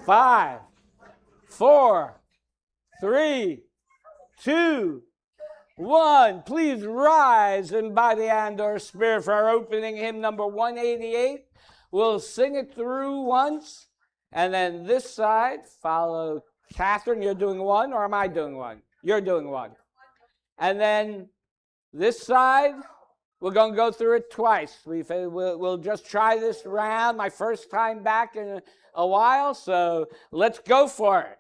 5, 4, 3, 2, 1. Please rise in body and or spirit for our opening hymn number 188. We'll sing it through once, and then this side, follow Catherine. You're doing one, or am I doing one? You're doing one. And then this side, we're going to go through it twice. We'll just try this round, my first time back in a while, so let's go for it.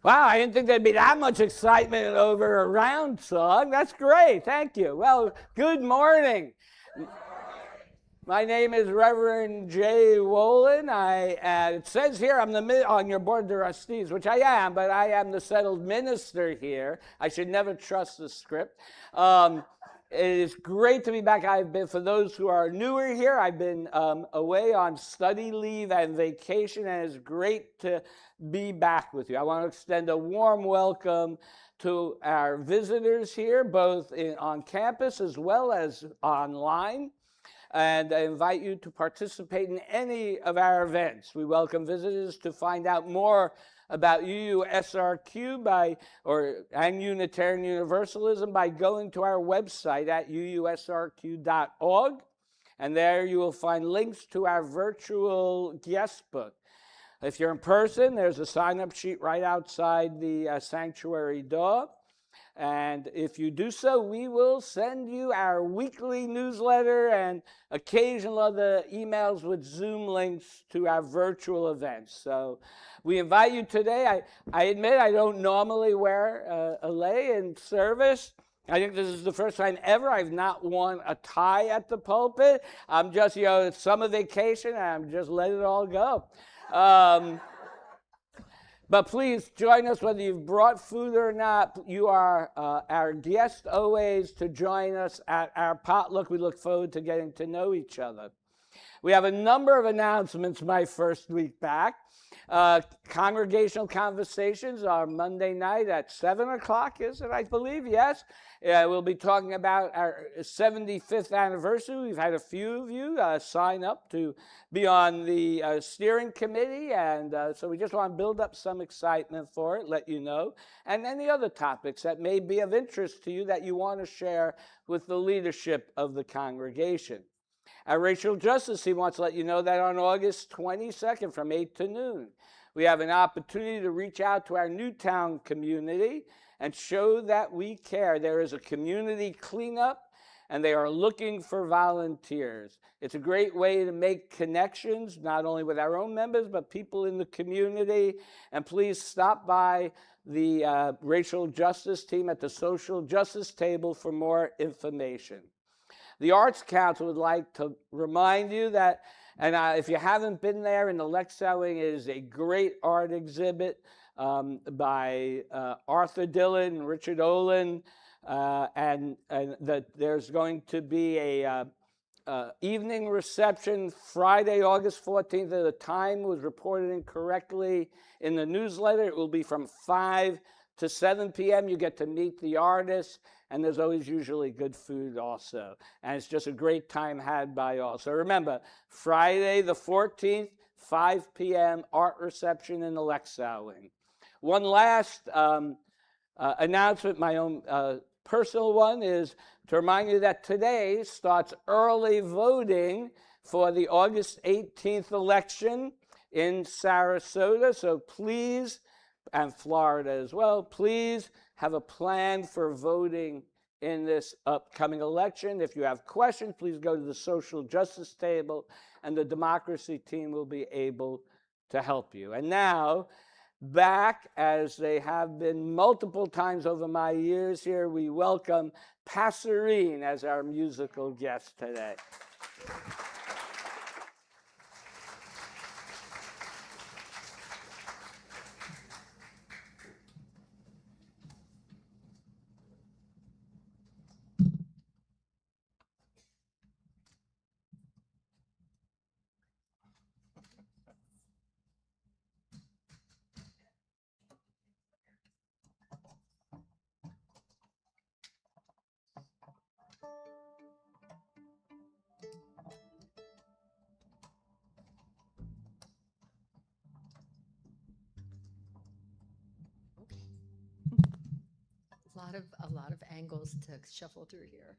Wow, I didn't think there'd be that much excitement over a round song. That's great. Thank you. Well, good morning. My name is Reverend J. Wolin. It says here I'm on your board of trustees, which I am, but I am the settled minister here. I should never trust the script. It is great to be back. For those who are newer here, I've been away on study leave and vacation, and it's great to be back with you. I want to extend a warm welcome to our visitors here, both on campus as well as online. And I invite you to participate in any of our events. We welcome visitors to find out more about UUSRQ and Unitarian Universalism by going to our website at uusrq.org. And there you will find links to our virtual guest book. If you're in person, there's a sign-up sheet right outside the sanctuary door. And if you do so, we will send you our weekly newsletter and occasional other emails with Zoom links to our virtual events. So we invite you today. I admit I don't normally wear a lei in service. I think this is the first time ever I've not worn a tie at the pulpit. I'm just, it's summer vacation, and I'm just letting it all go. But please join us whether you've brought food or not. You are our guest always to join us at our potluck. We look forward to getting to know each other. We have a number of announcements my first week back. Congregational conversations are Monday night at 7 o'clock, is it, I believe? Yes. We'll be talking about our 75th anniversary. We've had a few of you sign up to be on the steering committee, and so we just want to build up some excitement for it, let you know, and any other topics that may be of interest to you that you want to share with the leadership of the congregation. Our racial justice team wants to let you know that on August 22nd from 8 to noon, we have an opportunity to reach out to our Newtown community and show that we care. There is a community cleanup, and they are looking for volunteers. It's a great way to make connections, not only with our own members, but people in the community. And please stop by the racial justice team at the social justice table for more information. The Arts Council would like to remind you that, and if you haven't been there in the Lexow Wing, it is a great art exhibit by Arthur Dillon and Richard Olin, and that there's going to be a evening reception Friday, August 14th. The time was reported incorrectly in the newsletter. It will be from 5 to 7 p.m. You get to meet the artists, and there's always usually good food also. And it's just a great time had by all. So remember, Friday the 14th, 5 p.m., art reception in the Lexau wing. One last announcement, my own personal one, is to remind you that today starts early voting for the August 18th election in Sarasota. So please, and Florida as well, please have a plan for voting in this upcoming election. If you have questions, please go to the social justice table, and the democracy team will be able to help you. And now, back, as they have been multiple times over my years here, we welcome Passerine as our musical guest today. A lot of angles to shuffle through here.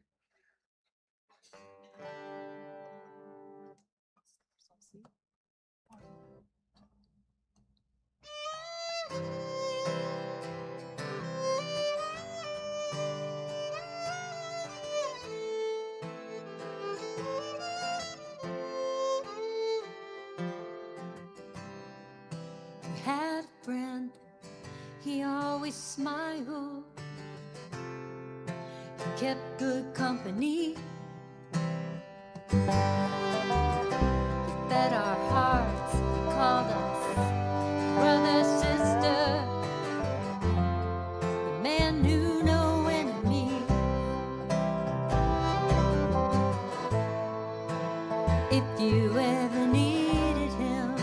We had a friend, he always smiled. He kept good company. He fed our hearts, called us brother, sister. The man knew no enemy. If you ever needed him,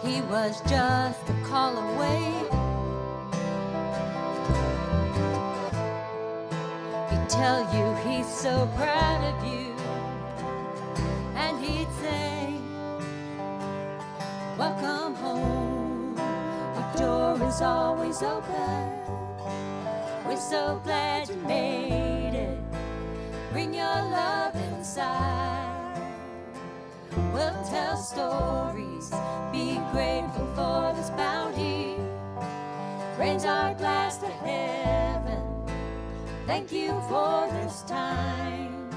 he was just a call away. Tell you he's so proud of you, and he'd say, welcome home, the door is always open, we're so glad you made it, bring your love inside, we'll tell stories, be grateful for this bounty, raise our glass to heaven. Thank you for this time.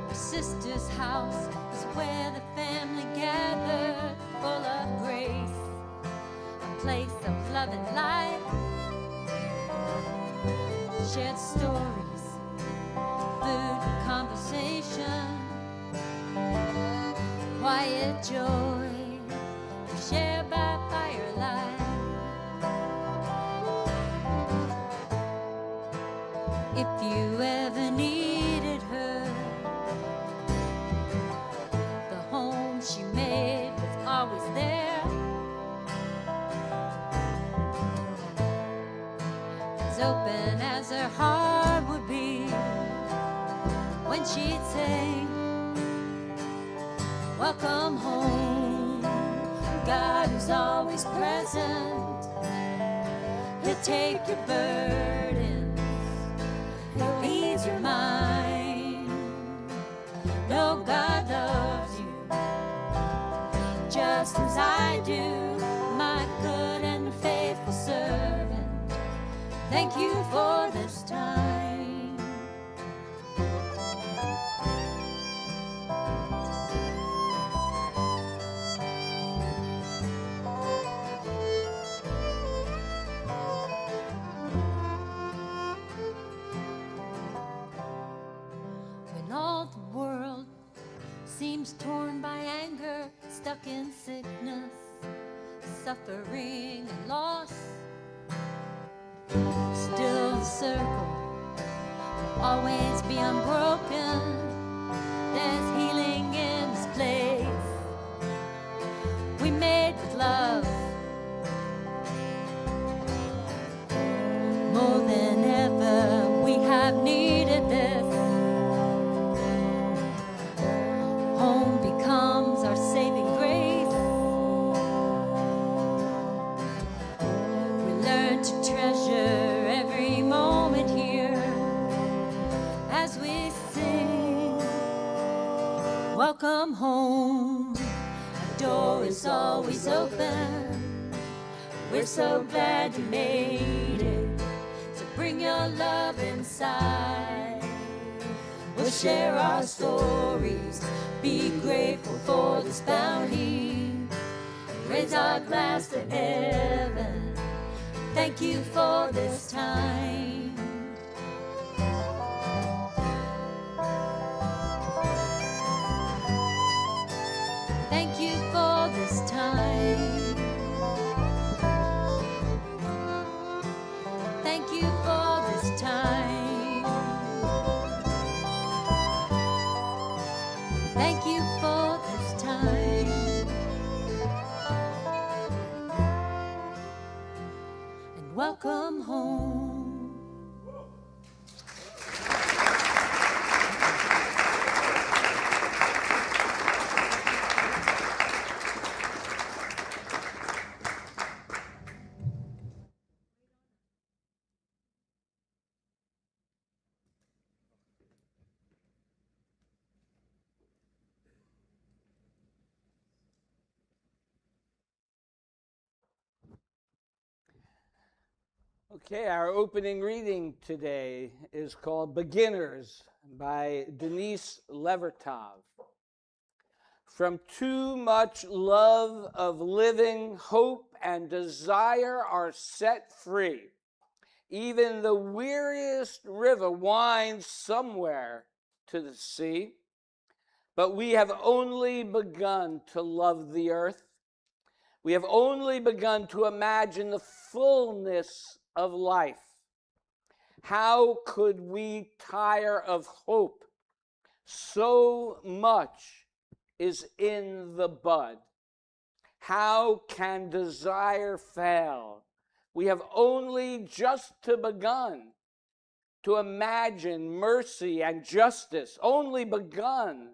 Our sister's house is where the family gathered, full of grace, a place of love and light. Shared stories, food, conversation, quiet joy, shared by firelight. If you ever needed her, the home she made was always there. Open as her heart would be when she'd say, welcome home, God is always present, he'll take your burdens, he'll ease your mind, know God loves you just as I do, my good and faithful servant. Thank you for this time. When all the world seems torn by anger, stuck in sickness, suffering and loss. Still the circle will always be unbroken. There's healing in this place. We made with love. More than ever, we have needed this. Home becomes our saving grace. We learn to treasure every moment here as we sing, welcome home. Our door is always open. We're so glad you made it. So bring your love inside. We'll share our stories, be grateful for this bounty, raise our glass to heaven. Thank you for this time. Thank you for this time. Thank you for this time. Thank you for this time. And welcome home. Okay, our opening reading today is called Beginners by Denise Levertov. From too much love of living, hope and desire are set free. Even the weariest river winds somewhere to the sea. But we have only begun to love the earth. We have only begun to imagine the fullness of life. How could we tire of hope? So much is in the bud. How can desire fail? We have only just begun to imagine mercy and justice, only begun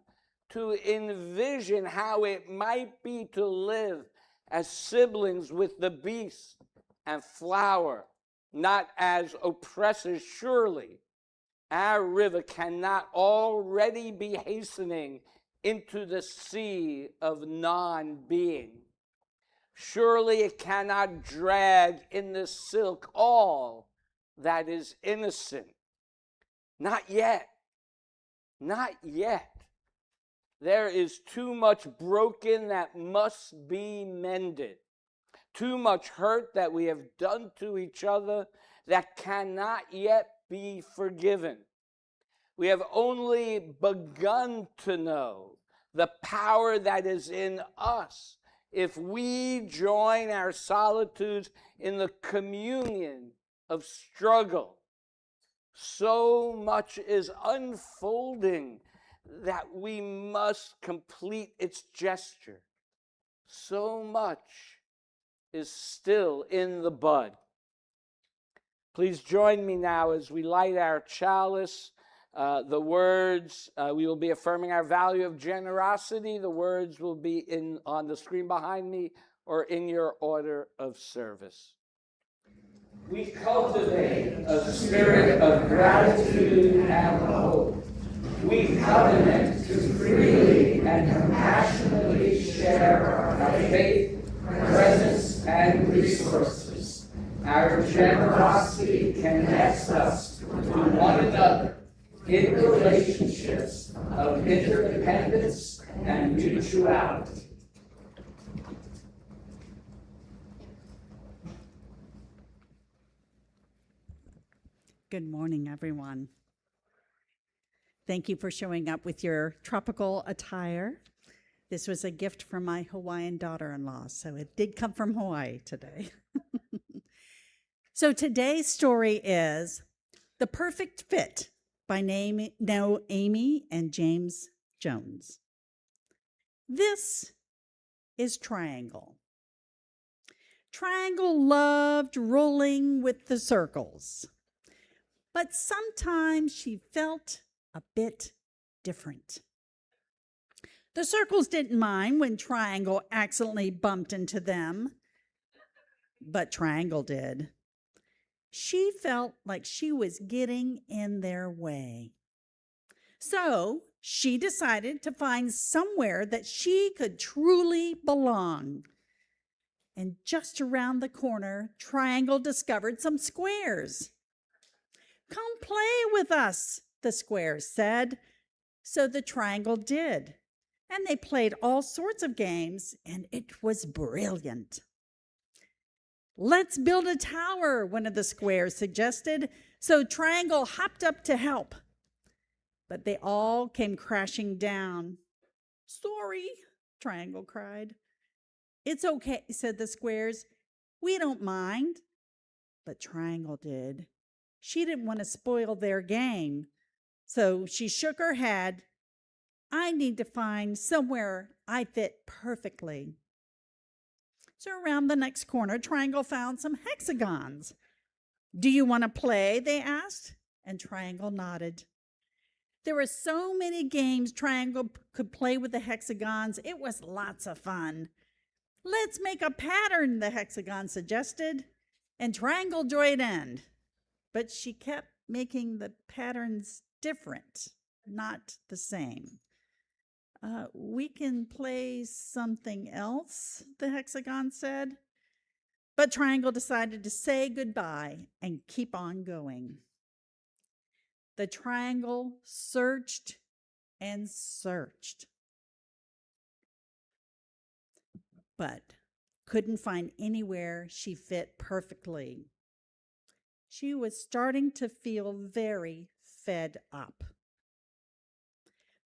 to envision how it might be to live as siblings with the beast and flower, not as oppressors. Surely our river cannot already be hastening into the sea of non-being. Surely it cannot drag in the silk all that is innocent. Not yet. Not yet. There is too much broken that must be mended. Too much hurt that we have done to each other that cannot yet be forgiven. We have only begun to know the power that is in us if we join our solitudes in the communion of struggle. So much is unfolding that we must complete its gesture. So much is still in the bud. Please join me now as we light our chalice. The words, we will be affirming our value of generosity. The words will be on the screen behind me or in your order of service. We cultivate a spirit of gratitude and hope. We covenant to freely and compassionately share our faith, presence, and resources. Our generosity connects us to one another in relationships of interdependence and mutuality. Good morning, everyone. Thank you for showing up with your tropical attire. This was a gift from my Hawaiian daughter-in-law, so it did come from Hawaii today. So today's story is The Perfect Fit by Amy and James Jones. This is Triangle. Triangle loved rolling with the circles, but sometimes she felt a bit different. The circles didn't mind when Triangle accidentally bumped into them, but Triangle did. She felt like she was getting in their way. So she decided to find somewhere that she could truly belong. And just around the corner, Triangle discovered some squares. "Come play with us," the squares said. So the Triangle did. And they played all sorts of games, and it was brilliant. "Let's build a tower," one of the squares suggested. So Triangle hopped up to help. But they all came crashing down. "Sorry," Triangle cried. "It's okay," said the squares. "We don't mind." But Triangle did. She didn't want to spoil their game. So she shook her head. "I need to find somewhere I fit perfectly." So around the next corner, Triangle found some hexagons. "Do you want to play?" they asked. And Triangle nodded. There were so many games Triangle could play with the hexagons. It was lots of fun. "Let's make a pattern," the hexagon suggested. And Triangle joined in. But she kept making the patterns different, not the same. "We can play something else," the hexagon said. But Triangle decided to say goodbye and keep on going. The Triangle searched and searched, but couldn't find anywhere she fit perfectly. She was starting to feel very fed up.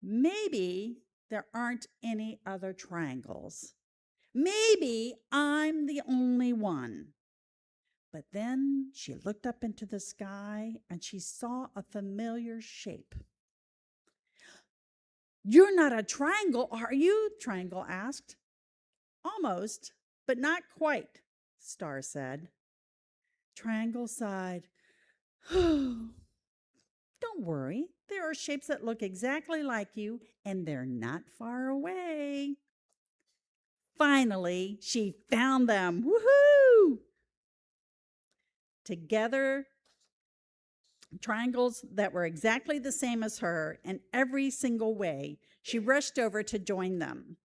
Maybe there aren't any other triangles. Maybe I'm the only one. But then she looked up into the sky and she saw a familiar shape. "You're not a triangle, are you?" Triangle asked. "Almost, but not quite," Star said. Triangle sighed. "Don't worry. There are shapes that look exactly like you, and they're not far away." Finally, she found them. Woohoo! Together, triangles that were exactly the same as her in every single way, she rushed over to join them.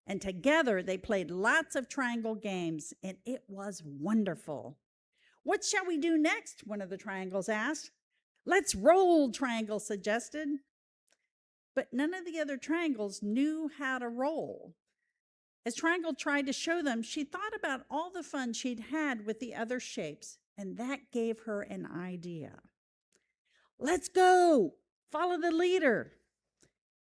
And together, they played lots of triangle games, and it was wonderful. "What shall we do next?" one of the triangles asked. "Let's roll," Triangle suggested. But none of the other triangles knew how to roll. As Triangle tried to show them, she thought about all the fun she'd had with the other shapes, and that gave her an idea. "Let's go! Follow the leader."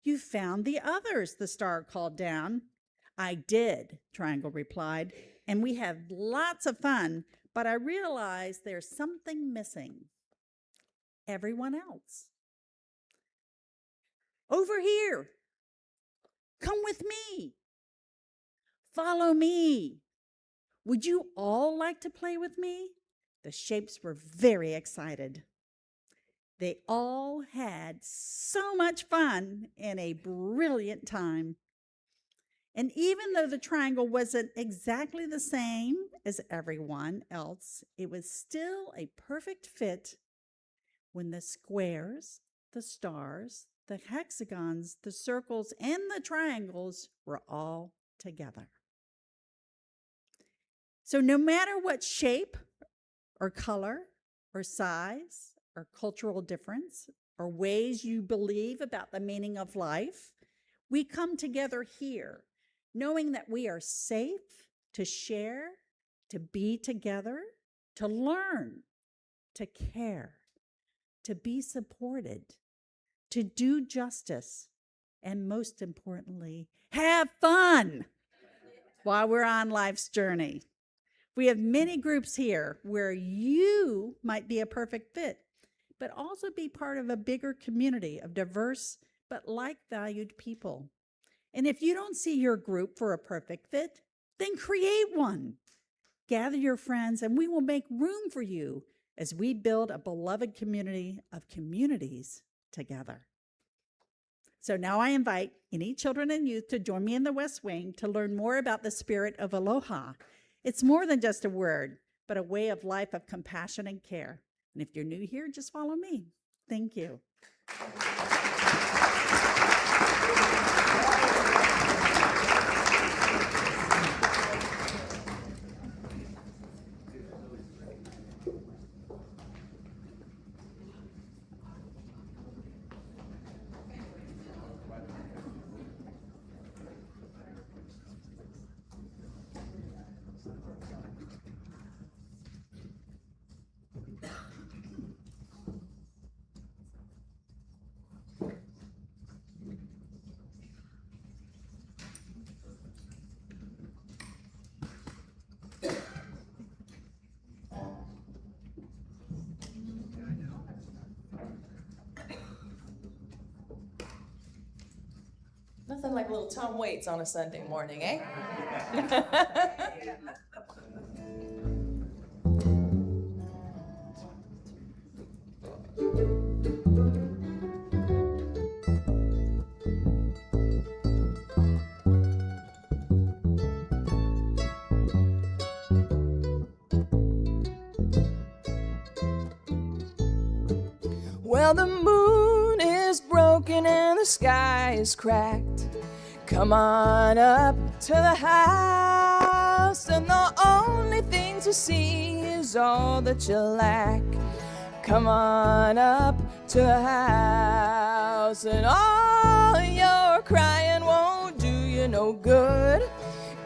"You found the others," the star called down. "I did," Triangle replied, "and we had lots of fun, but I realized there's something missing. Everyone else. Over here. Come with me. Follow me. Would you all like to play with me?" The shapes were very excited. They all had so much fun and a brilliant time. And even though the triangle wasn't exactly the same as everyone else, it was still a perfect fit when the squares, the stars, the hexagons, the circles, and the triangles were all together. So no matter what shape or color or size or cultural difference or ways you believe about the meaning of life, we come together here, knowing that we are safe to share, to be together, to learn, to care, to be supported, to do justice, and most importantly, have fun while we're on life's journey. We have many groups here where you might be a perfect fit, but also be part of a bigger community of diverse but like-valued people. And if you don't see your group for a perfect fit, then create one. Gather your friends and we will make room for you as we build a beloved community of communities together. So now I invite any children and youth to join me in the West Wing to learn more about the spirit of aloha. It's more than just a word, but a way of life of compassion and care. And if you're new here, just follow me. Thank you. Nothing like a little Tom Waits on a Sunday morning, eh? Well, the moon is broken and the sky is cracked. Come on up to the house, and the only thing to see is all that you lack. Come on up to the house, and all your crying won't do you no good.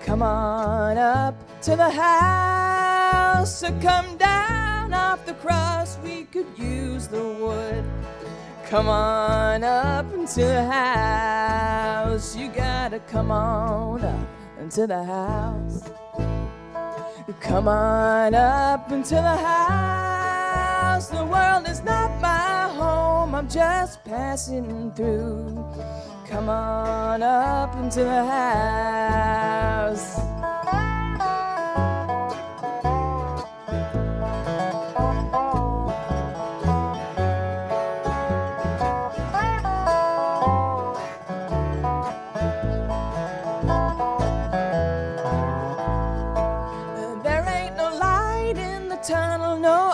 Come on up to the house, so come down off the cross, we could use the wood. Come on up into the house. You gotta come on up into the house. Come on up into the house. The world is not my home, I'm just passing through. Come on up into the house.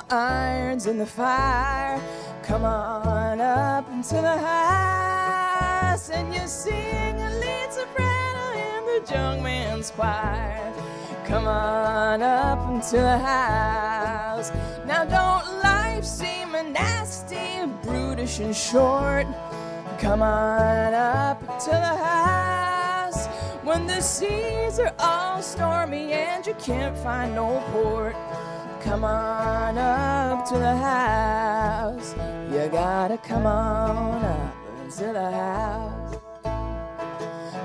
Irons in the fire. Come on up into the house, and you sing a lead soprano in the young man's choir. Come on up into the house. Now don't life seem nasty, brutish and short? Come on up to the house when the seas are all stormy and you can't find no port. Come on up to the house. You gotta come on up to the house.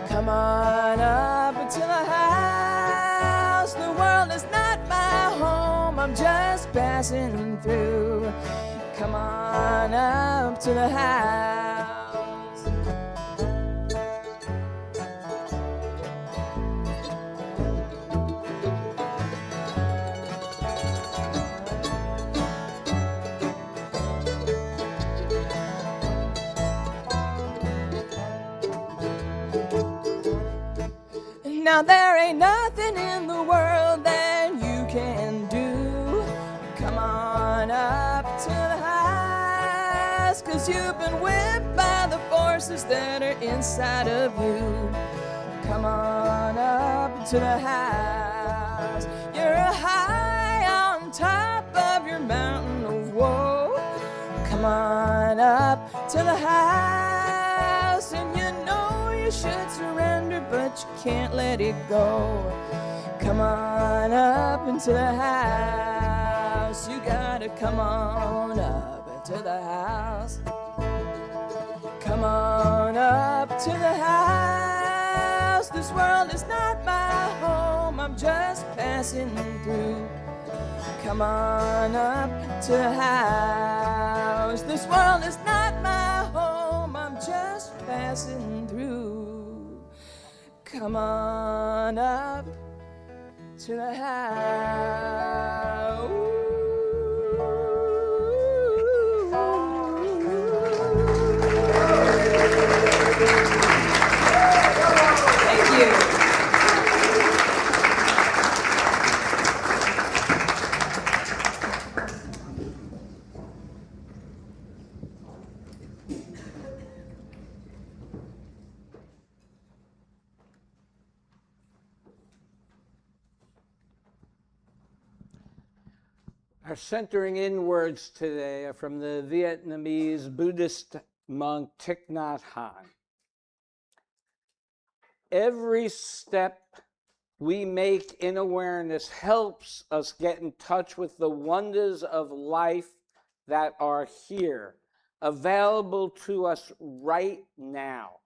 Come on up to the house. The world is not my home, I'm just passing through. Come on up to the house. Now there ain't nothing in the world that you can do. Come on up to the house, 'cause you've been whipped by the forces that are inside of you. Come on up to the house. You're high on top of your mountain of woe. Come on up to the house, and you know you should surrender, but you can't let it go. Come on up into the house. You gotta come on up into the house. Come Come on up to the house. This world is not my home, I'm just passing through. Come on up to the house. This world is not my home, I'm just passing through. Come on up to the house. Thank you. Our centering in words today are from the Vietnamese Buddhist monk Thich Nhat Hanh. Every step we make in awareness helps us get in touch with the wonders of life that are here, available to us right now.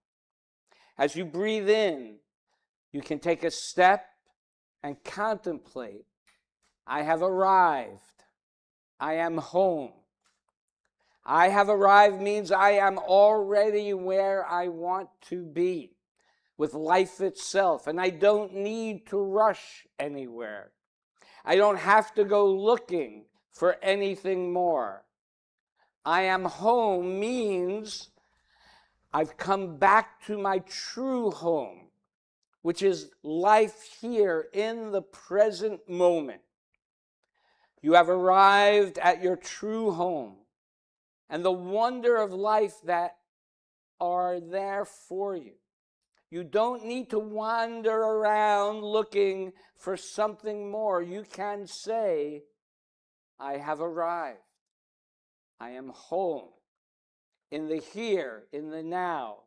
As you breathe in, you can take a step and contemplate. I have arrived. I am home. I have arrived means I am already where I want to be with life itself, and I don't need to rush anywhere. I don't have to go looking for anything more. I am home means I've come back to my true home, which is life here in the present moment. You have arrived at your true home and the wonder of life that are there for you. You don't need to wander around looking for something more. You can say, I have arrived. I am home. In the here, in the now.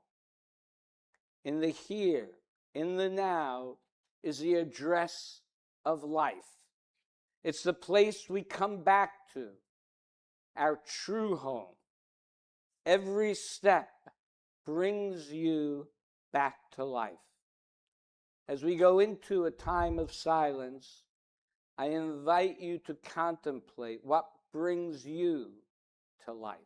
In the here, in the now is the address of life. It's the place we come back to, our true home. Every step brings you back to life. As we go into a time of silence, I invite you to contemplate what brings you to life.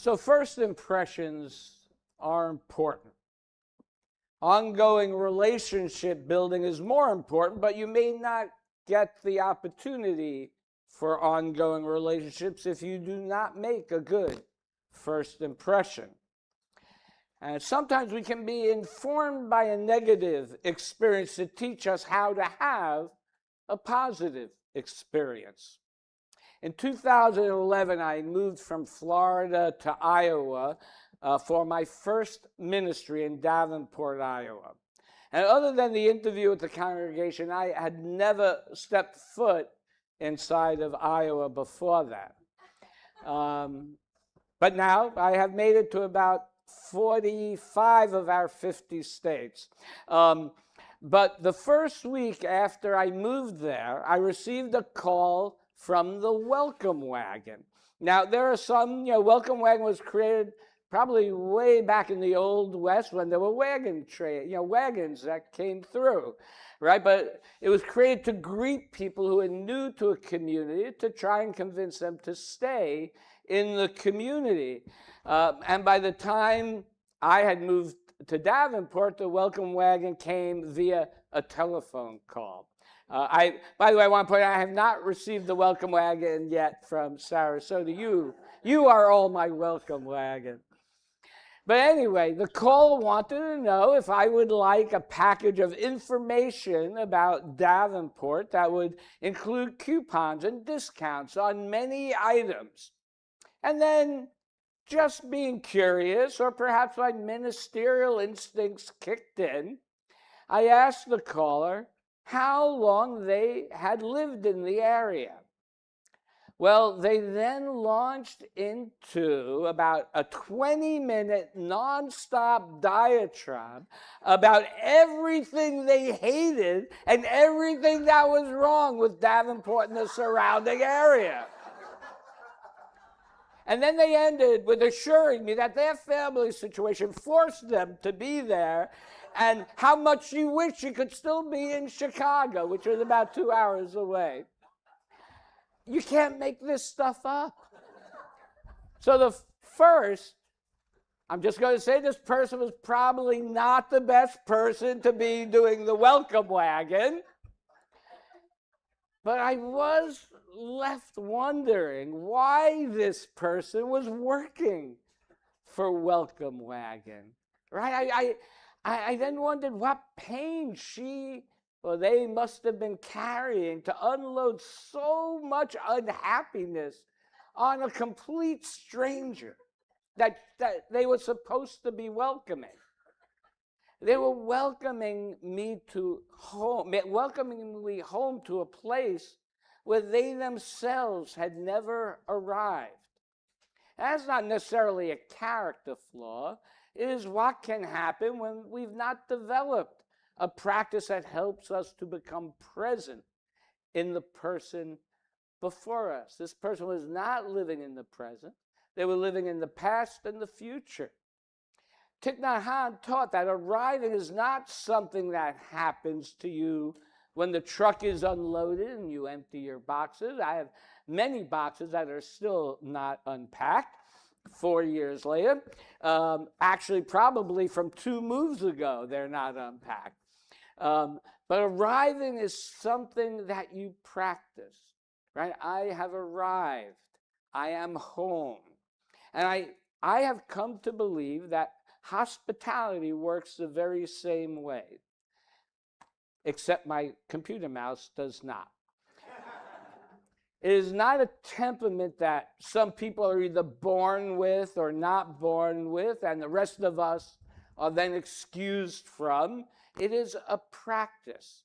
So first impressions are important. Ongoing relationship building is more important, but you may not get the opportunity for ongoing relationships if you do not make a good first impression. And sometimes we can be informed by a negative experience to teach us how to have a positive experience. In 2011, I moved from Florida to Iowa for my first ministry in Davenport, Iowa. And other than the interview with the congregation, I had never stepped foot inside of Iowa before that. But now I have made it to about 45 of our 50 states. But the first week after I moved there, I received a call from the Welcome Wagon. Now, there are some, Welcome Wagon was created probably way back in the Old West when there were wagons that came through, right? But it was created to greet people who are new to a community, to try and convince them to stay in the community. And by the time I had moved to Davenport, the Welcome Wagon came via a telephone call. By the way, I want to point out I have not received the Welcome Wagon yet from Sarasota. You are all my Welcome Wagon. But anyway, the call wanted to know if I would like a package of information about Davenport that would include coupons and discounts on many items. And then, just being curious, or perhaps my ministerial instincts kicked in, I asked the caller how long they had lived in the area. Well, they then launched into about a 20-minute nonstop diatribe about everything they hated and everything that was wrong with Davenport and the surrounding area. And then they ended with assuring me that their family situation forced them to be there and how much she wished she could still be in Chicago, which was about 2 hours away. You can't make this stuff up. So the first, I'm just going to say this person was probably not the best person to be doing the Welcome Wagon. But I was left wondering why this person was working for Welcome Wagon, right? I then wondered what pain they must have been carrying to unload so much unhappiness on a complete stranger that they were supposed to be welcoming. They were welcoming me home to a place where they themselves had never arrived. That's not necessarily a character flaw. It is what can happen when we've not developed a practice that helps us to become present in the person before us. This person was not living in the present. They were living in the past and the future. Thich Nhat Hahn taught that arriving is not something that happens to you when the truck is unloaded and you empty your boxes. I have many boxes that are still not unpacked 4 years later. Actually, probably from 2 moves ago, they're not unpacked. But arriving is something that you practice, right? I have arrived. I am home. And I have come to believe that hospitality works the very same way, except my computer mouse does not. It is not a temperament that some people are either born with or not born with, and the rest of us are then excused from. It is a practice.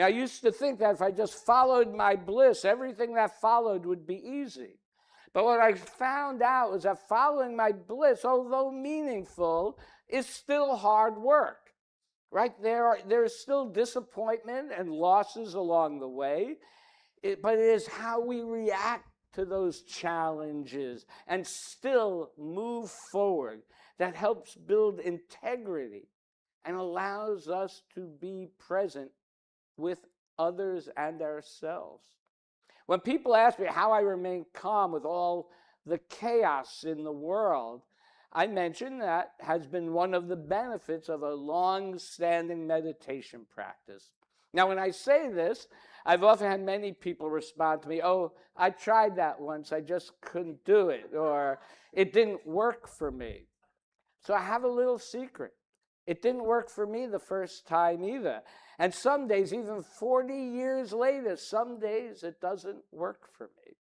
I used to think that if I just followed my bliss, everything that followed would be easy. But what I found out was that following my bliss, although meaningful, is still hard work, right? There is still disappointment and losses along the way, but it is how we react to those challenges and still move forward that helps build integrity and allows us to be present with others and ourselves. When people ask me how I remain calm with all the chaos in the world, I mentioned that has been one of the benefits of a long-standing meditation practice. Now, when I say this, I've often had many people respond to me, oh, I tried that once, I just couldn't do it, or it didn't work for me. So I have a little secret. It didn't work for me the first time either. And some days, even 40 years later, some days it doesn't work for me.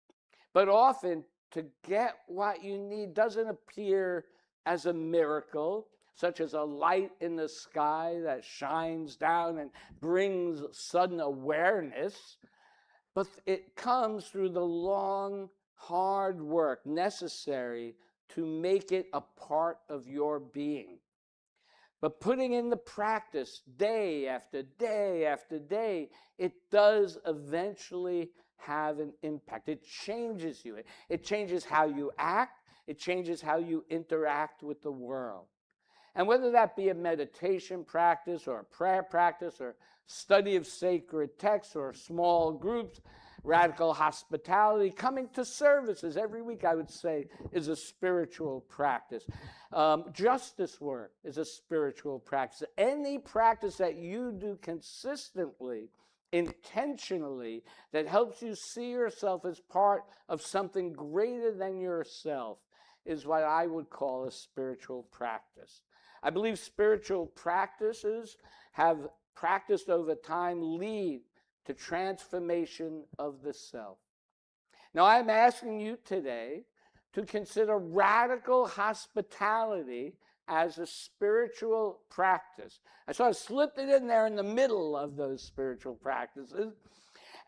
But often, to get what you need doesn't appear as a miracle, such as a light in the sky that shines down and brings sudden awareness, but it comes through the long, hard work necessary to make it a part of your being. But putting in the practice day after day after day, it does eventually have an impact. It changes you. It changes how you act. It changes how you interact with the world. And whether that be a meditation practice or a prayer practice or study of sacred texts or small groups, radical hospitality, coming to services every week, I would say, is a spiritual practice. Justice work is a spiritual practice. Any practice that you do consistently, intentionally, that helps you see yourself as part of something greater than yourself is what I would call a spiritual practice. I believe spiritual practices have practiced over time lead to transformation of the self. Now, I'm asking you today to consider radical hospitality as a spiritual practice. I sort of slipped it in there in the middle of those spiritual practices.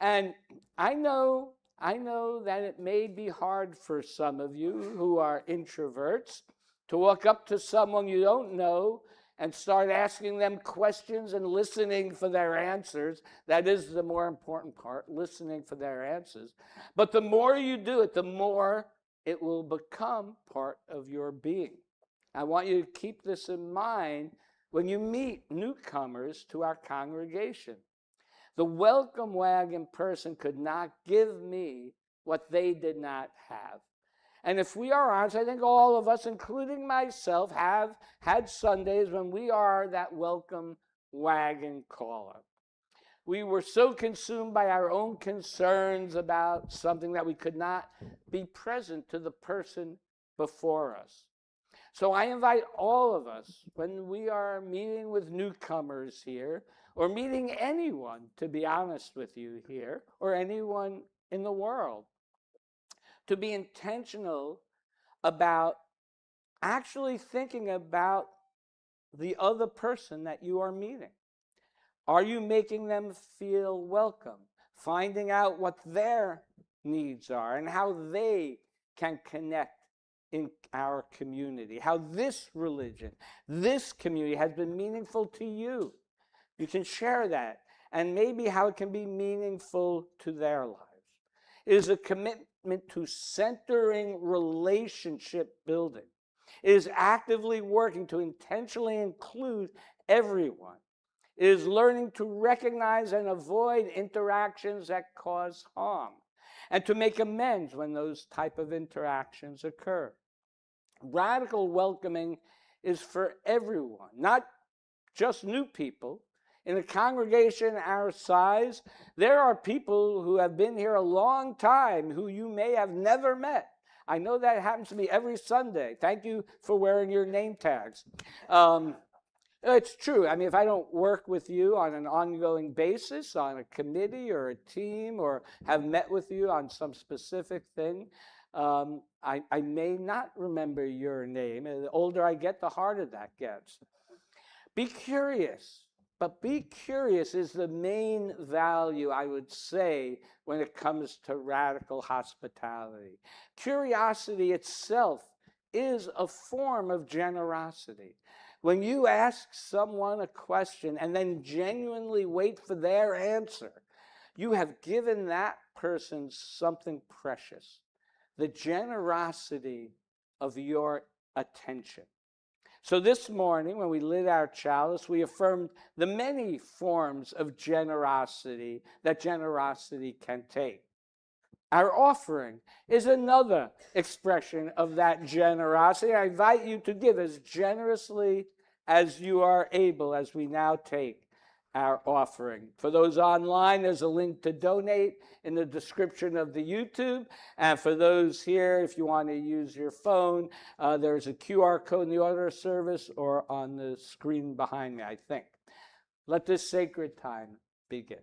And I know that it may be hard for some of you who are introverts to walk up to someone you don't know and start asking them questions and listening for their answers. That is the more important part, listening for their answers. But the more you do it, the more it will become part of your being. I want you to keep this in mind when you meet newcomers to our congregation. The welcome wagon person could not give me what they did not have. And if we are honest, I think all of us, including myself, have had Sundays when we are that welcome wagon caller. We were so consumed by our own concerns about something that we could not be present to the person before us. So I invite all of us, when we are meeting with newcomers here, or meeting anyone, to be honest with you here, or anyone in the world, to be intentional about actually thinking about the other person that you are meeting. Are you making them feel welcome? Finding out what their needs are and how they can connect in our community. How this religion, this community has been meaningful to you. You can share that. And maybe how it can be meaningful to their lives. It is a commitment to centering relationship building. It is actively working to intentionally include everyone. It is learning to recognize and avoid interactions that cause harm and to make amends when those type of interactions occur. Radical welcoming is for everyone, not just new people. In a congregation our size, there are people who have been here a long time who you may have never met. I know that happens to me every Sunday. Thank you for wearing your name tags. It's true. I mean, if I don't work with you on an ongoing basis, on a committee or a team, or have met with you on some specific thing, I may not remember your name. And the older I get, the harder that gets. Be curious. But be curious is the main value, I would say, when it comes to radical hospitality. Curiosity itself is a form of generosity. When you ask someone a question and then genuinely wait for their answer, you have given that person something precious, the generosity of your attention. So this morning, when we lit our chalice, we affirmed the many forms of generosity that generosity can take. Our offering is another expression of that generosity. I invite you to give as generously as you are able as we now take our offering. For those online, there's a link to donate in the description of the YouTube. And for those here, if you want to use your phone, there's a QR code in the order service or on the screen behind me, I think. Let this sacred time begin.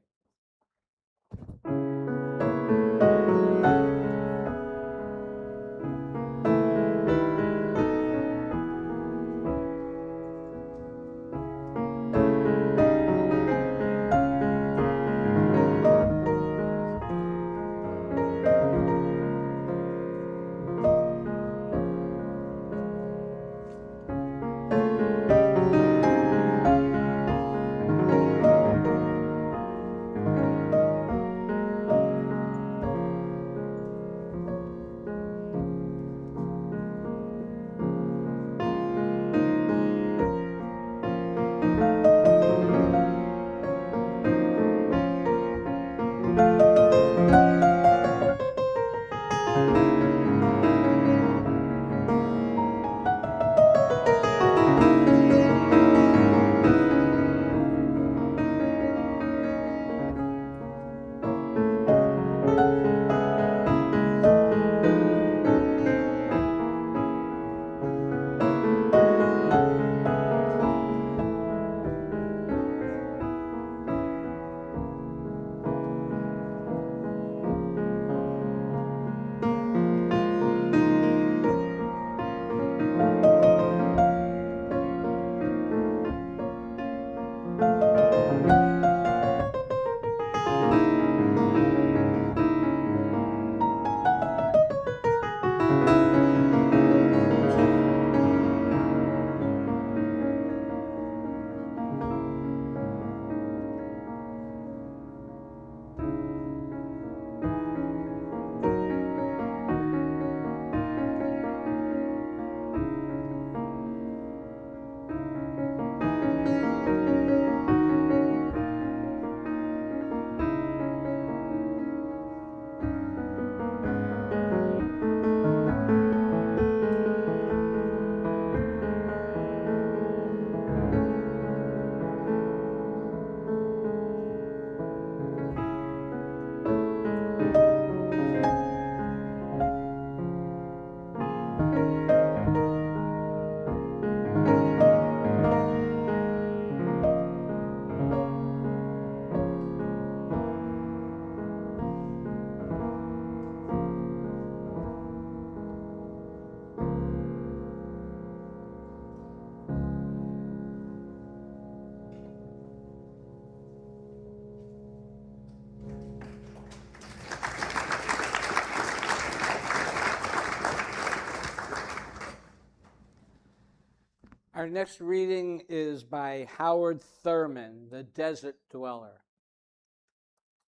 Our next reading is by Howard Thurman, The Desert Dweller.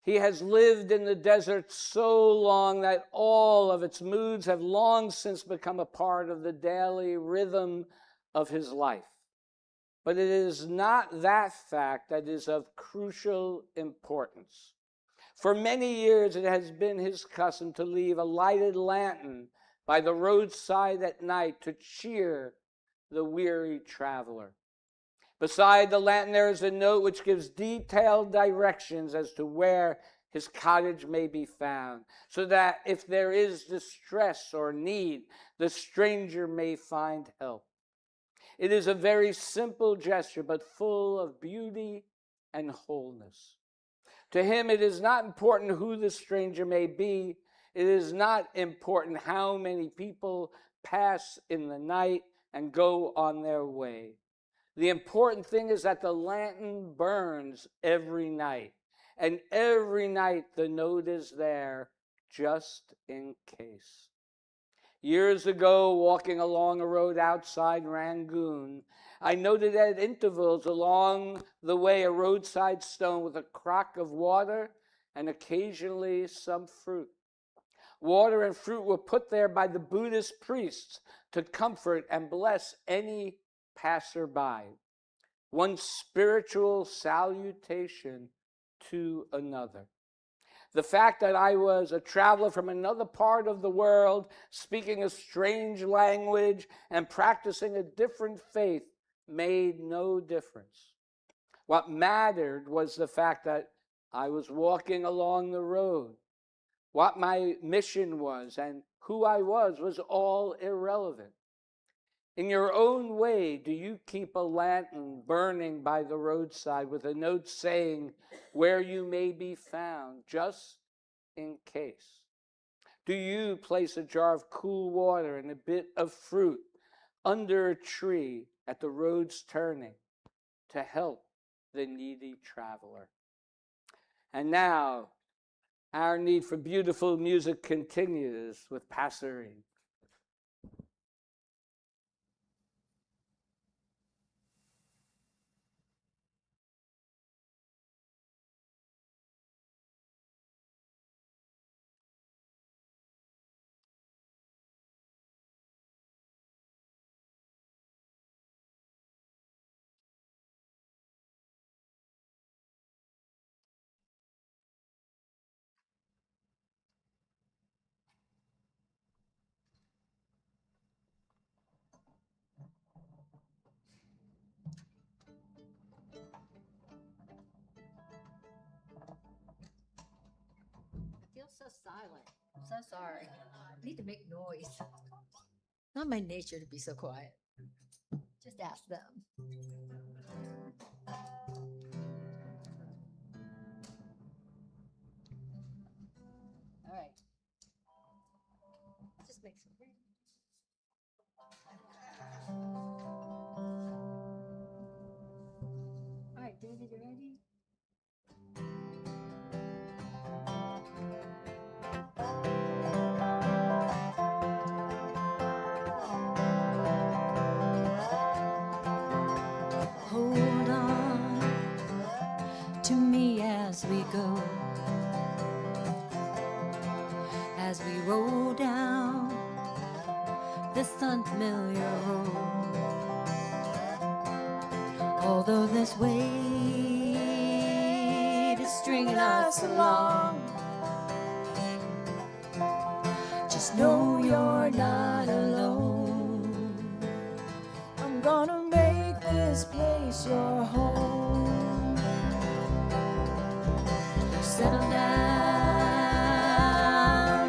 He has lived in the desert so long that all of its moods have long since become a part of the daily rhythm of his life. But it is not that fact that is of crucial importance. For many years, it has been his custom to leave a lighted lantern by the roadside at night to cheer the weary traveler. Beside the lantern, there is a note which gives detailed directions as to where his cottage may be found, so that if there is distress or need, the stranger may find help. It is a very simple gesture, but full of beauty and wholeness. To him, it is not important who the stranger may be. It is not important how many people pass in the night and go on their way. The important thing is that the lantern burns every night, and every night the note is there just in case. Years ago, walking along a road outside Rangoon, I noted at intervals along the way a roadside stone with a crock of water and occasionally some fruit. Water and fruit were put there by the Buddhist priests to comfort and bless any passerby. One spiritual salutation to another. The fact that I was a traveler from another part of the world, speaking a strange language and practicing a different faith made no difference. What mattered was the fact that I was walking along the road. What my mission was and who I was all irrelevant. In your own way, do you keep a lantern burning by the roadside with a note saying where you may be found, just in case? Do you place a jar of cool water and a bit of fruit under a tree at the road's turning to help the needy traveler? And now, our need for beautiful music continues with Passerine. I feel so silent. I'm so sorry. I need to make noise. Not my nature to be so quiet. Just ask them. All right. Just make some room. All right, David, you ready? Hold on to me as we go, as we roll down this unfamiliar road. Although this weight is stringing us along, just know you're not alone. I'm gonna make this place your home. Settle down,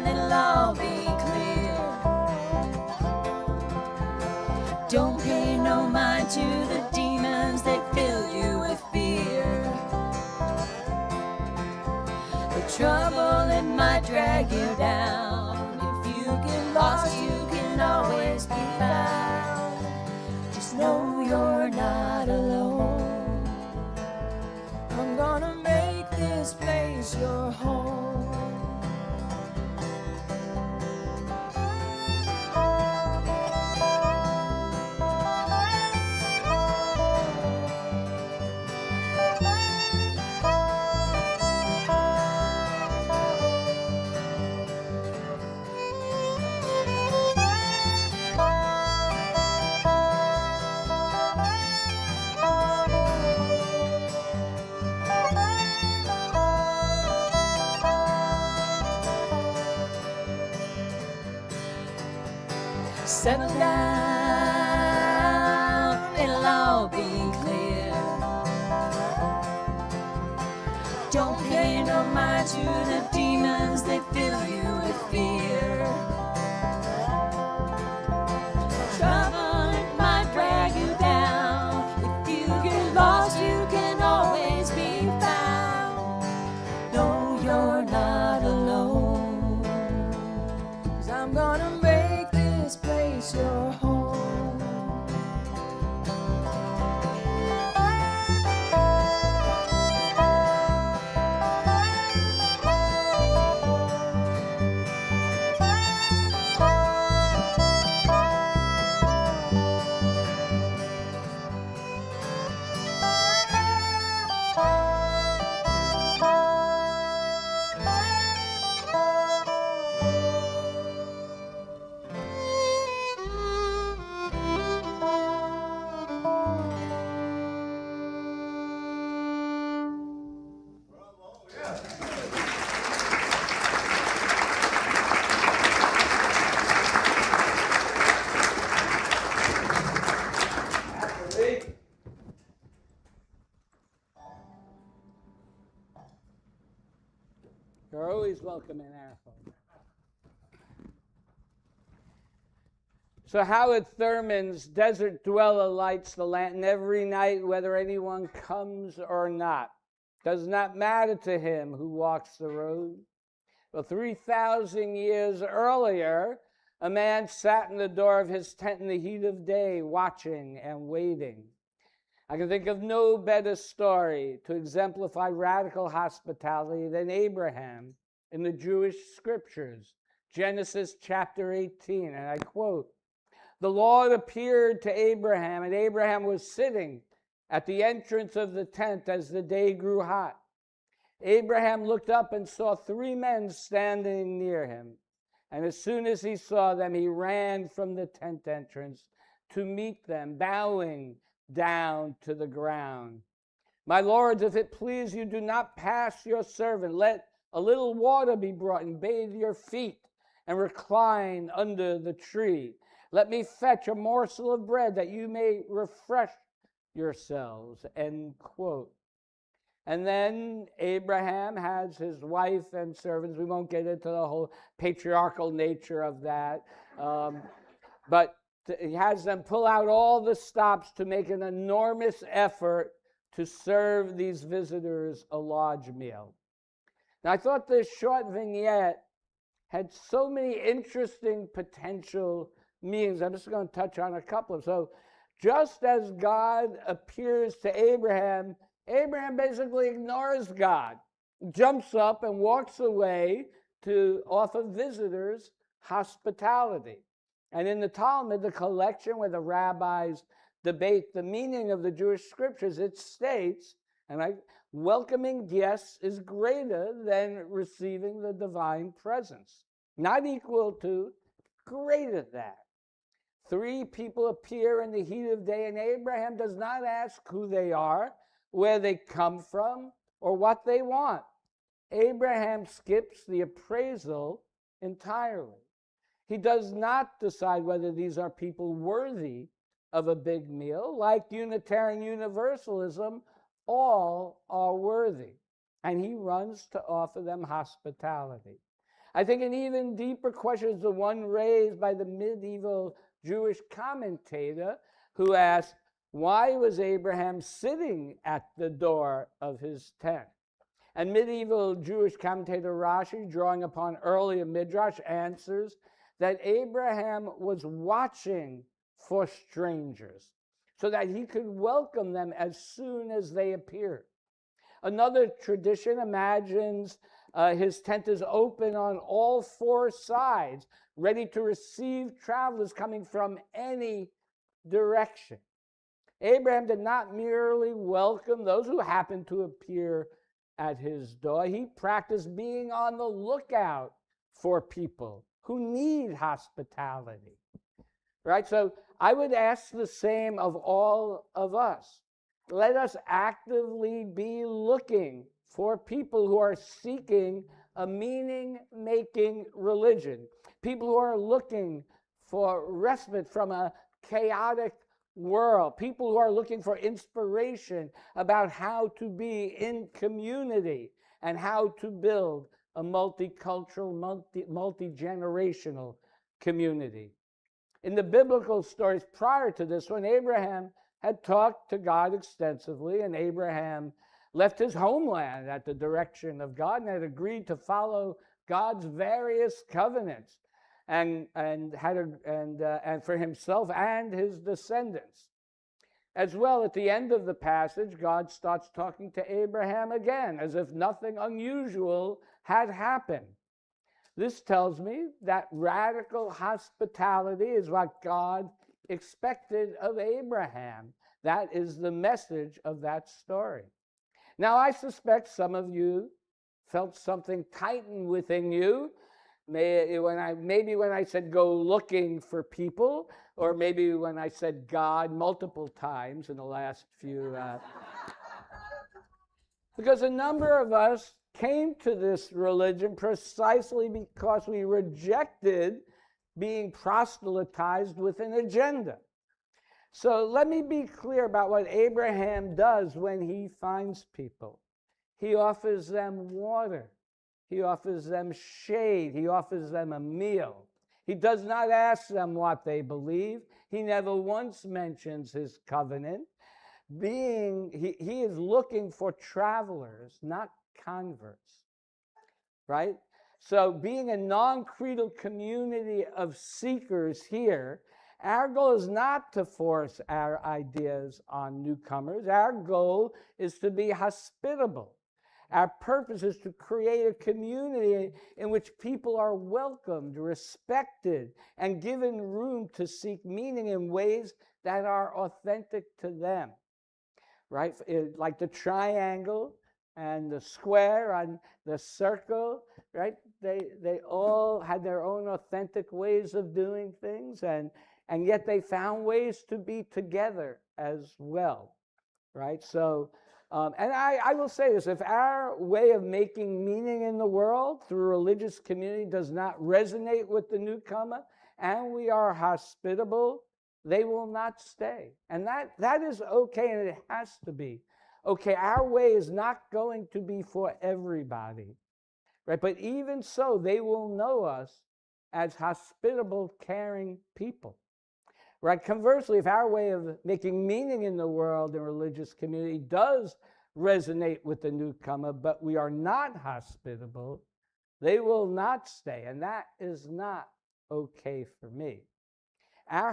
it'll all be clear. Don't pay no mind to the demons that fill you with fear. The trouble, it might drag you down. If you get lost, you can always be found. Just know you're not alone. I'm gonna make this place your home. Settle down, it'll all be clear. Don't pay no mind to the demons that fill you with fear. Trouble, it might drag you down. If you get lost, you can always be found. No, you're not alone. 'Cause I'm gonna make this place your home. You're always welcome in our home. So Howard Thurman's Desert Dweller lights the lantern every night, whether anyone comes or not. Does not matter to him who walks the road. Well, 3,000 years earlier, a man sat in the door of his tent in the heat of day, watching and waiting. I can think of no better story to exemplify radical hospitality than Abraham in the Jewish scriptures. Genesis chapter 18, and I quote, "The Lord appeared to Abraham, and Abraham was sitting at the entrance of the tent as the day grew hot. Abraham looked up and saw 3 men standing near him. And as soon as he saw them, he ran from the tent entrance to meet them, bowing down to the ground. 'My lords, if it please you, do not pass your servant. Let a little water be brought and bathe your feet and recline under the tree. Let me fetch a morsel of bread that you may refresh yourselves,'" end quote. And then Abraham has his wife and servants. We won't get into the whole patriarchal nature of that. But he has them pull out all the stops to make an enormous effort to serve these visitors a large meal. Now, I thought this short vignette had so many interesting potential meanings. I'm just going to touch on a couple. So just as God appears to Abraham, Abraham basically ignores God, jumps up and walks away to offer visitors hospitality. And in the Talmud, the collection where the rabbis debate the meaning of the Jewish scriptures, it states, welcoming guests is greater than receiving the divine presence. Not equal to, greater than. 3 people appear in the heat of day, and Abraham does not ask who they are, where they come from, or what they want. Abraham skips the appraisal entirely. He does not decide whether these are people worthy of a big meal. Like Unitarian Universalism, all are worthy. And he runs to offer them hospitality. I think an even deeper question is the one raised by the medieval Jewish commentator who asked, why was Abraham sitting at the door of his tent? And medieval Jewish commentator Rashi, drawing upon earlier Midrash, answers that Abraham was watching for strangers so that he could welcome them as soon as they appeared. Another tradition imagines his tent is open on all 4 sides, ready to receive travelers coming from any direction. Abraham did not merely welcome those who happened to appear at his door. He practiced being on the lookout for people who need hospitality. Right? So I would ask the same of all of us. Let us actively be looking for people who are seeking a meaning-making religion, people who are looking for respite from a chaotic world, people who are looking for inspiration about how to be in community and how to build a multicultural, multi-generational community. In the biblical stories prior to this one, Abraham had talked to God extensively, and Abraham left his homeland at the direction of God and had agreed to follow God's various covenants and for himself and his descendants. As well, at the end of the passage, God starts talking to Abraham again, as if nothing unusual had happened. This tells me that radical hospitality is what God expected of Abraham. That is the message of that story. Now, I suspect some of you felt something tighten within you. Maybe when I said go looking for people, or maybe when I said God multiple times in the last few. Because a number of us came to this religion precisely because we rejected being proselytized with an agenda. So let me be clear about what Abraham does when he finds people. He offers them water. He offers them shade. He offers them a meal. He does not ask them what they believe. He never once mentions his covenant. He is looking for travelers, not converts, right? So being a non-creedal community of seekers here, our goal is not to force our ideas on newcomers. Our goal is to be hospitable. Our purpose is to create a community in which people are welcomed, respected, and given room to seek meaning in ways that are authentic to them, right? Like the triangle and the square and the circle, right? They all had their own authentic ways of doing things, and yet they found ways to be together as well, right? So, and I will say this, if our way of making meaning in the world through religious community does not resonate with the newcomer, and we are hospitable, they will not stay. And that is okay, and it has to be. Okay, our way is not going to be for everybody, right? But even so, they will know us as hospitable, caring people. Right? Conversely, if our way of making meaning in the world and religious community does resonate with the newcomer, but we are not hospitable, they will not stay. And that is not okay for me. Our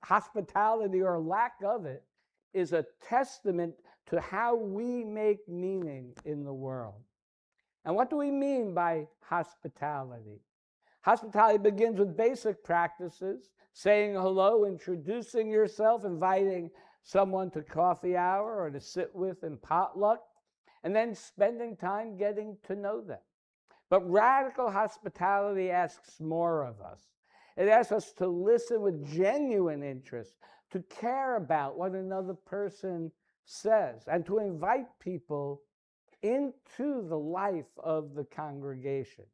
hospitality or lack of it is a testament to how we make meaning in the world. And what do we mean by hospitality? Hospitality begins with basic practices, saying hello, introducing yourself, inviting someone to coffee hour or to sit with in potluck, and then spending time getting to know them. But radical hospitality asks more of us. It asks us to listen with genuine interest, to care about what another person says, and to invite people into the life of the congregation.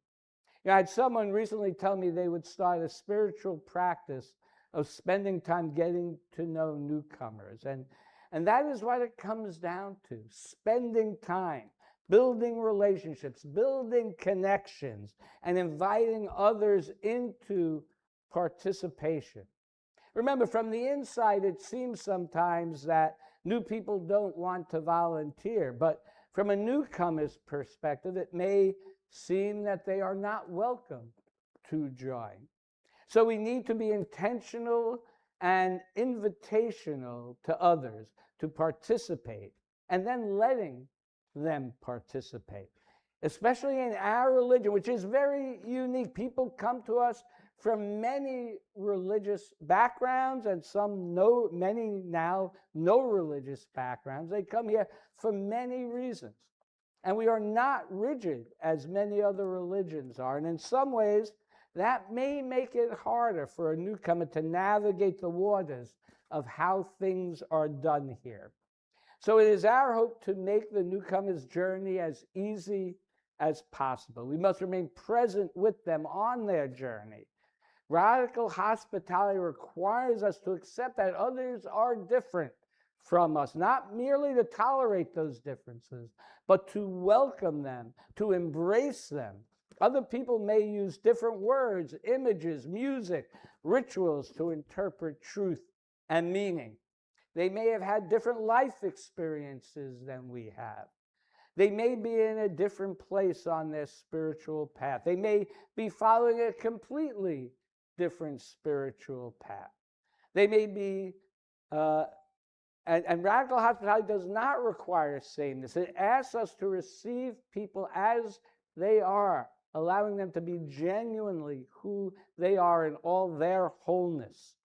You know, I had someone recently tell me they would start a spiritual practice of spending time getting to know newcomers. And that is what it comes down to, spending time, building relationships, building connections, and inviting others into participation. Remember, from the inside, it seems sometimes that new people don't want to volunteer, but from a newcomer's perspective, it may seem that they are not welcome to join. So we need to be intentional and invitational to others to participate, and then letting them participate, especially in our religion, which is very unique. People come to us from many religious backgrounds, and many now no religious backgrounds. They come here for many reasons. And we are not rigid as many other religions are. And in some ways, that may make it harder for a newcomer to navigate the waters of how things are done here. So it is our hope to make the newcomer's journey as easy as possible. We must remain present with them on their journey. Radical hospitality requires us to accept that others are different from us, not merely to tolerate those differences, but to welcome them, to embrace them. Other people may use different words, images, music, rituals to interpret truth and meaning. They may have had different life experiences than we have. They may be in a different place on their spiritual path. They may be following a completely different spiritual path. They may be, and radical hospitality does not require sameness. It asks us to receive people as they are, allowing them to be genuinely who they are in all their wholeness.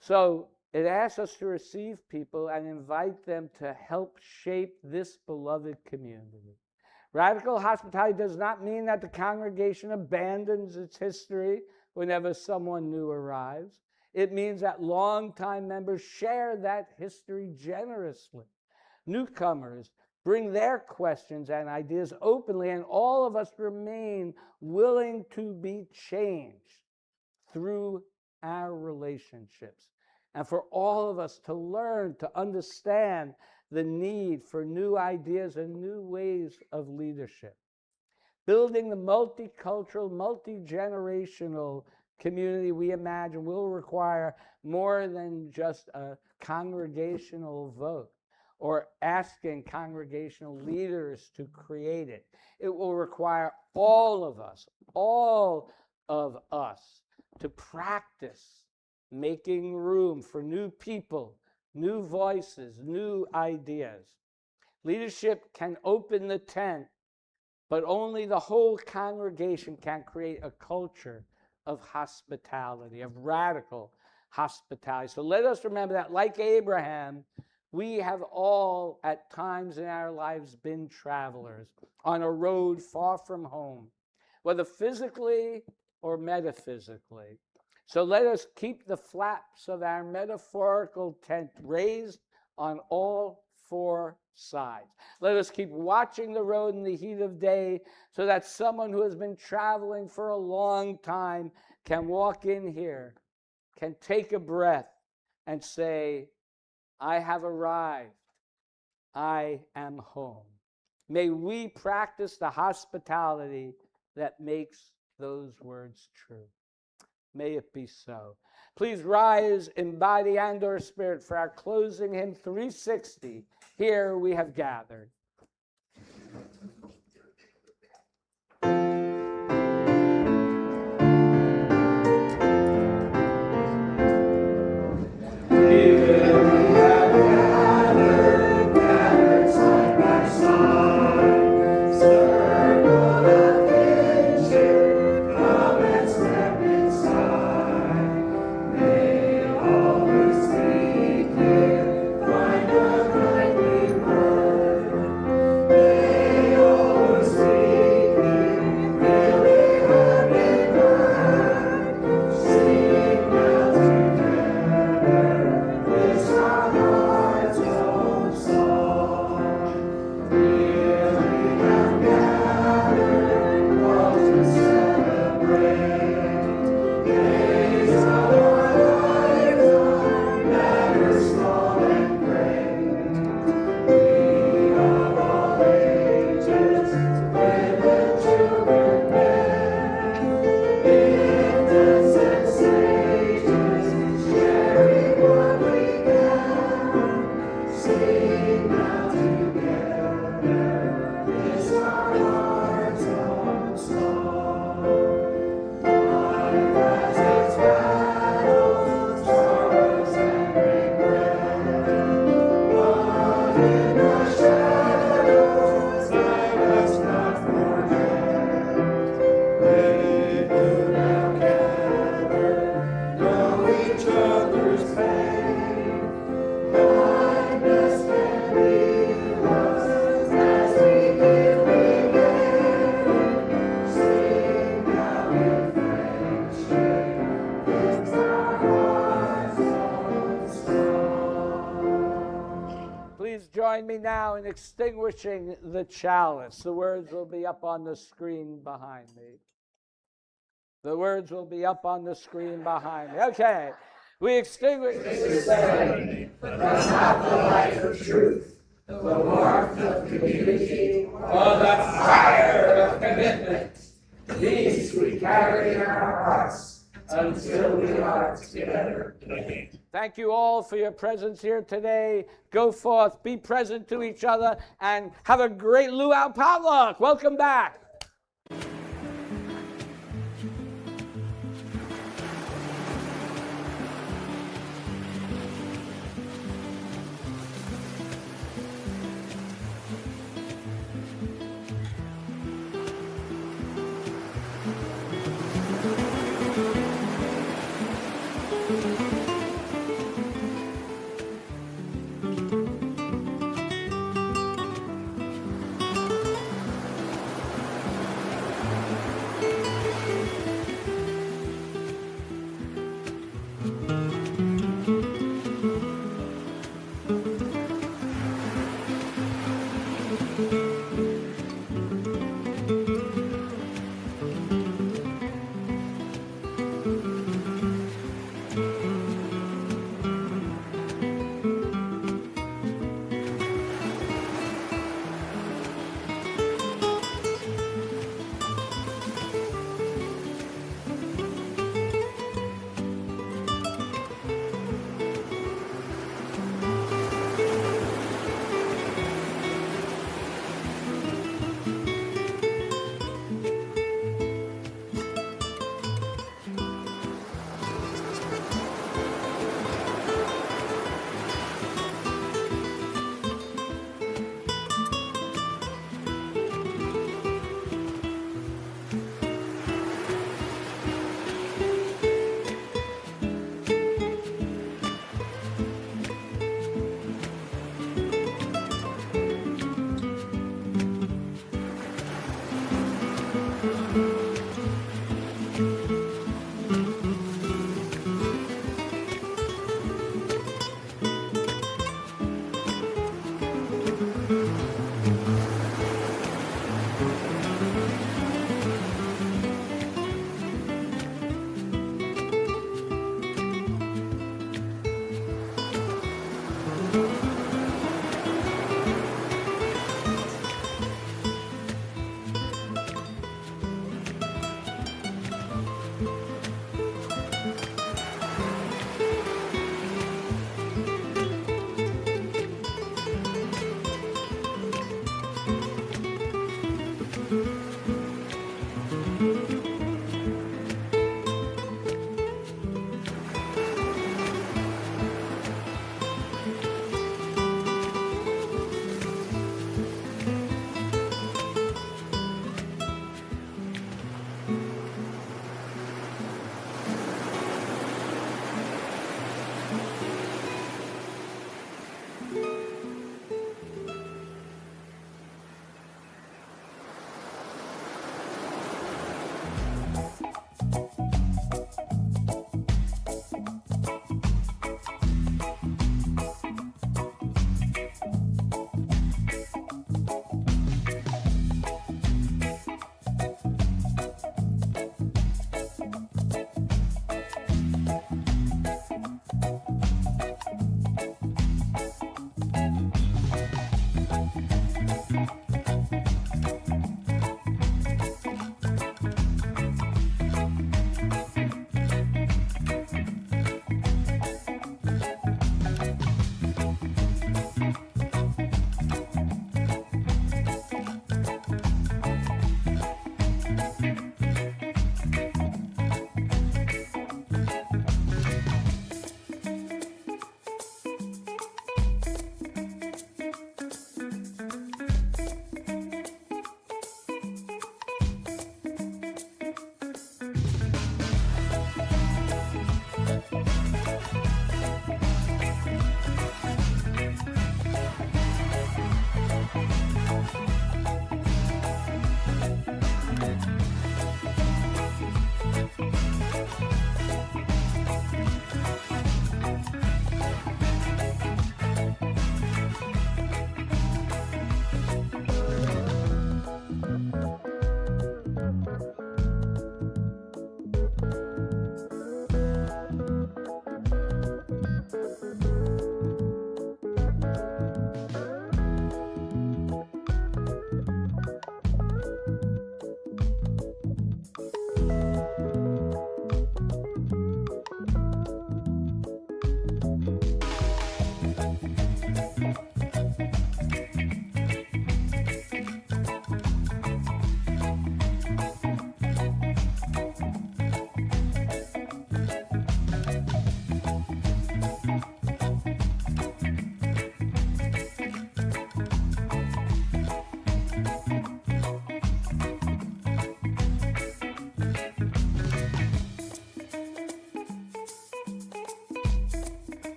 So it asks us to receive people and invite them to help shape this beloved community. Radical hospitality does not mean that the congregation abandons its history whenever someone new arrives. It means that longtime members share that history generously. Newcomers bring their questions and ideas openly, and all of us remain willing to be changed through our relationships. And for all of us to learn to understand the need for new ideas and new ways of leadership. Building the multicultural, multi-generational community we imagine will require more than just a congregational vote or asking congregational leaders to create it. It will require all of us to practice making room for new people, new voices, new ideas. Leadership can open the tent, but only the whole congregation can create a culture of hospitality, of radical hospitality. So let us remember that, like Abraham, we have all at times in our lives been travelers on a road far from home, whether physically or metaphysically. So let us keep the flaps of our metaphorical tent raised on all four sides. Let us keep watching the road in the heat of day so that someone who has been traveling for a long time can walk in here, can take a breath and say, I have arrived. I am home. May we practice the hospitality that makes those words true. May it be so. Please rise in body and or spirit for our closing hymn 360. Here we have gathered. Join me now in extinguishing the chalice. The words will be up on the screen behind me. The words will be up on the screen behind me. Okay. We extinguish the ceremony, but not the light of truth, the warmth of community, or the fire of commitment. These we carry in our hearts until we are together again. Thank you all for your presence here today. Go forth, be present to each other, and have a great luau potluck. Welcome back. Bye.